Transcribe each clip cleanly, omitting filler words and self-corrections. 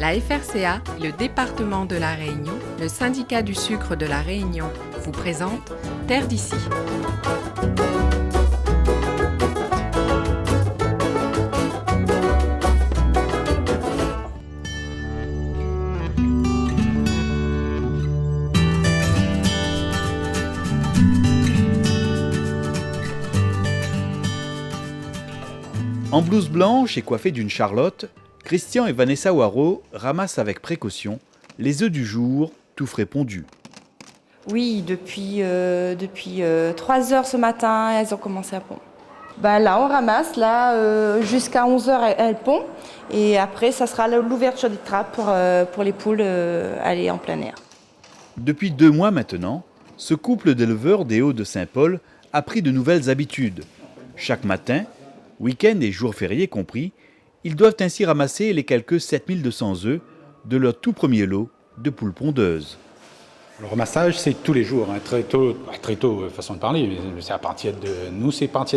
La FRCA, le département de la Réunion, le syndicat du sucre de la Réunion vous présente Terre d'ici. En blouse blanche et coiffée d'une charlotte, Christian et Vanessa Waro ramassent avec précaution les œufs du jour, tout frais pondus. Oui, depuis 3 heures ce matin, elles ont commencé à pondre. Là, on ramasse, jusqu'à 11 heures, elles pondent. Et après, ça sera l'ouverture des trappes pour les poules aller en plein air. Depuis 2 mois maintenant, ce couple d'éleveurs des Hauts-de-Saint-Paul a pris de nouvelles habitudes. Chaque matin, week-end et jours fériés compris, ils doivent ainsi ramasser les quelques 7200 œufs de leur tout premier lot de poules pondeuses. Le ramassage, c'est tous les jours, très tôt, façon de parler, c'est à partir de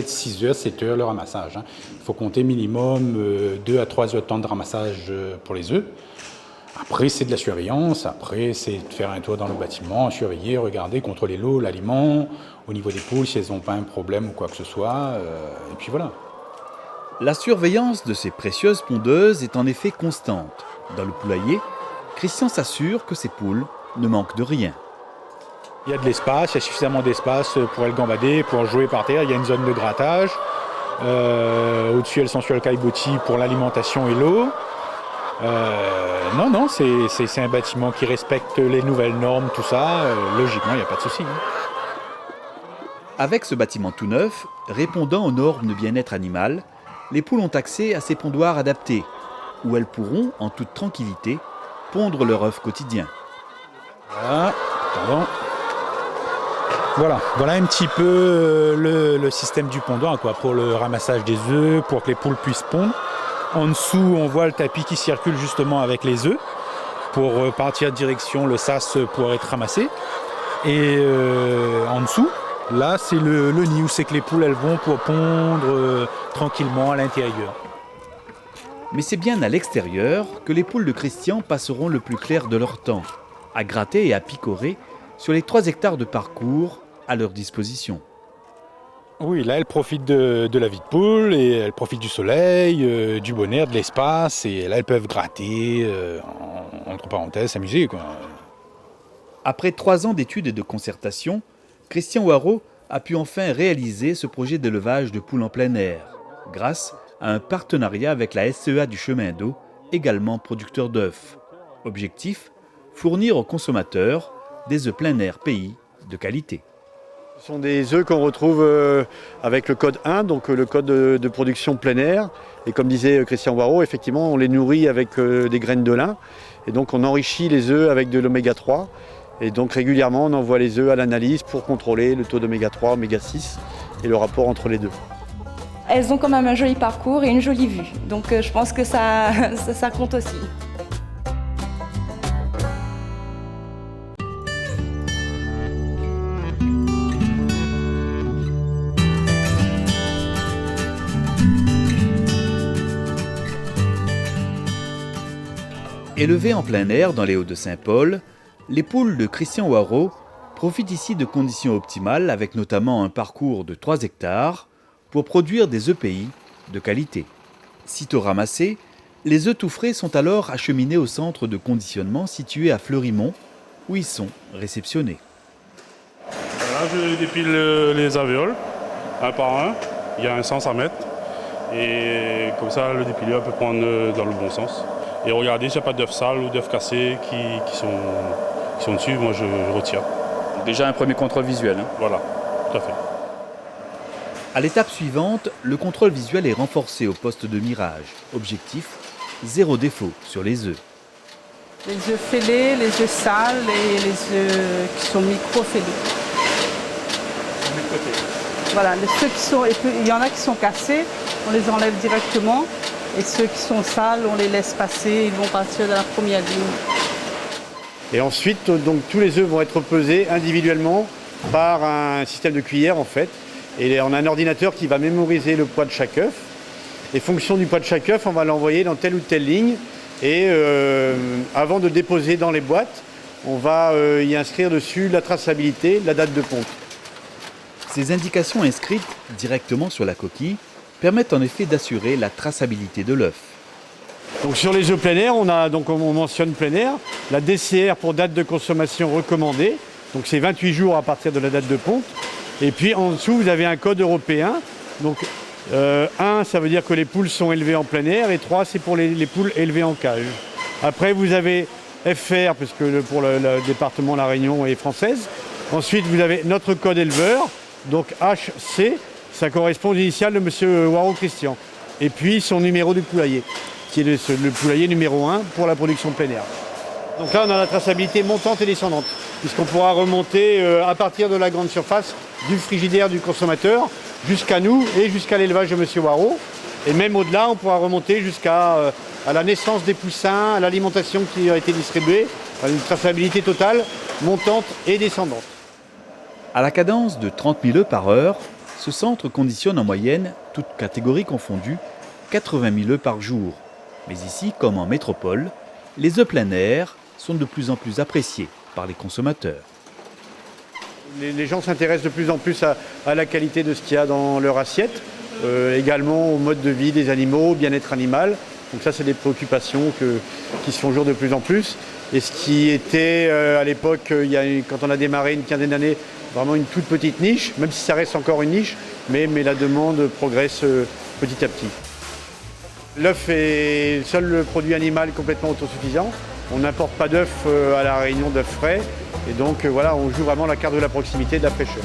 6 heures, 7 heures le ramassage. Il faut compter minimum 2 à 3 heures de temps de ramassage pour les œufs. Après, c'est de la surveillance, après, c'est de faire un tour dans le bâtiment, surveiller, regarder, contrôler l'eau, l'aliment, au niveau des poules, si elles n'ont pas un problème ou quoi que ce soit, et puis voilà. La surveillance de ces précieuses pondeuses est en effet constante. Dans le poulailler, Christian s'assure que ces poules ne manquent de rien. Il y a de l'espace, il y a suffisamment d'espace pour elles gambader, pour jouer par terre, il y a une zone de grattage. Au-dessus, elles sont sur le caillebotis pour l'alimentation et l'eau. Non, c'est un bâtiment qui respecte les nouvelles normes, tout ça. Logiquement, il n'y a pas de souci. Avec ce bâtiment tout neuf, répondant aux normes de bien-être animal, les poules ont accès à ces pondoirs adaptés, où elles pourront, en toute tranquillité, pondre leur œuf quotidien. Voilà un petit peu le système du pondoir, pour le ramassage des œufs, pour que les poules puissent pondre. En dessous, on voit le tapis qui circule justement avec les œufs, pour partir direction le sas pour être ramassé. Et en dessous, là, c'est le nid où c'est que les poules elles vont pour pondre tranquillement à l'intérieur. Mais c'est bien à l'extérieur que les poules de Christian passeront le plus clair de leur temps, à gratter et à picorer sur les 3 hectares de parcours à leur disposition. Oui, là, elles profitent de la vie de poule et elles profitent du soleil, du bon air, de l'espace. Et là, elles peuvent gratter, entre parenthèses, s'amuser, Après 3 ans d'études et de concertation, Christian Waro a pu enfin réaliser ce projet d'élevage de poules en plein air, grâce à un partenariat avec la SCEA du Chemin d'Eau, également producteur d'œufs. Objectif, fournir aux consommateurs des œufs plein air pays de qualité. Ce sont des œufs qu'on retrouve avec le code 1, donc le code de production plein air. Et comme disait Christian Waro, effectivement, on les nourrit avec des graines de lin. Et donc on enrichit les œufs avec de l'oméga 3. Et donc régulièrement, on envoie les œufs à l'analyse pour contrôler le taux d'oméga 3, oméga 6 et le rapport entre les deux. Elles ont quand même un joli parcours et une jolie vue. Donc je pense que ça compte aussi. Élevées en plein air dans les Hauts-de-Saint-Paul, les poules de Christian Waro profitent ici de conditions optimales avec notamment un parcours de 3 hectares pour produire des œufs pays de qualité. Sitôt ramassés, les œufs tout frais sont alors acheminés au centre de conditionnement situé à Fleurimont où ils sont réceptionnés. Là, je dépile les alvéoles, un par un. Il y a un sens à mettre. Et comme ça, le dépileur peut prendre dans le bon sens. Et regardez s'il n'y a pas d'œufs sales ou d'œufs cassés qui sont dessus, moi je retire. Déjà un premier contrôle visuel. Voilà, tout à fait. À l'étape suivante, le contrôle visuel est renforcé au poste de mirage. Objectif, 0 défaut sur les œufs. Les œufs fêlés, les œufs sales et les œufs qui sont micro-fêlés. Voilà, il y en a qui sont cassés, on les enlève directement. Et ceux qui sont sales, on les laisse passer, ils vont partir dans la première ligne. Et ensuite, donc, tous les œufs vont être pesés individuellement par un système de cuillère en fait. Et on a un ordinateur qui va mémoriser le poids de chaque œuf. Et fonction du poids de chaque œuf, on va l'envoyer dans telle ou telle ligne. Et avant de déposer dans les boîtes, on va y inscrire dessus la traçabilité, la date de ponte. Ces indications inscrites directement sur la coquille permettent en effet d'assurer la traçabilité de l'œuf. Donc sur les œufs plein air, on mentionne plein air, la DCR pour date de consommation recommandée, donc c'est 28 jours à partir de la date de ponte. Et puis en dessous, vous avez un code européen. Donc 1, ça veut dire que les poules sont élevées en plein air, et 3, c'est pour les poules élevées en cage. Après, vous avez FR, puisque pour le département La Réunion est française. Ensuite, vous avez notre code éleveur, donc HC, ça correspond aux initiales de M. Waro Christian. Et puis son numéro du poulailler, qui est le poulailler numéro 1 pour la production plein air. Donc là, on a la traçabilité montante et descendante, puisqu'on pourra remonter à partir de la grande surface du frigidaire du consommateur jusqu'à nous et jusqu'à l'élevage de M. Waro. Et même au-delà, on pourra remonter jusqu'à la naissance des poussins, à l'alimentation qui a été distribuée, à une traçabilité totale, montante et descendante. À la cadence de 30 000 œufs par heure, ce centre conditionne en moyenne, toutes catégories confondues, 80 000 œufs par jour. Mais ici, comme en métropole, les œufs plein air sont de plus en plus appréciés par les consommateurs. Les gens s'intéressent de plus en plus à la qualité de ce qu'il y a dans leur assiette, également au mode de vie des animaux, au bien-être animal. Donc ça, c'est des préoccupations qui se font jour de plus en plus. Et ce qui était à l'époque, quand on a démarré une quinzaine d'années, vraiment une toute petite niche, même si ça reste encore une niche, mais la demande progresse petit à petit. L'œuf est le seul produit animal complètement autosuffisant. On n'importe pas d'œufs à La Réunion, d'œufs frais. Et donc voilà, on joue vraiment la carte de la proximité, de la fraîcheur.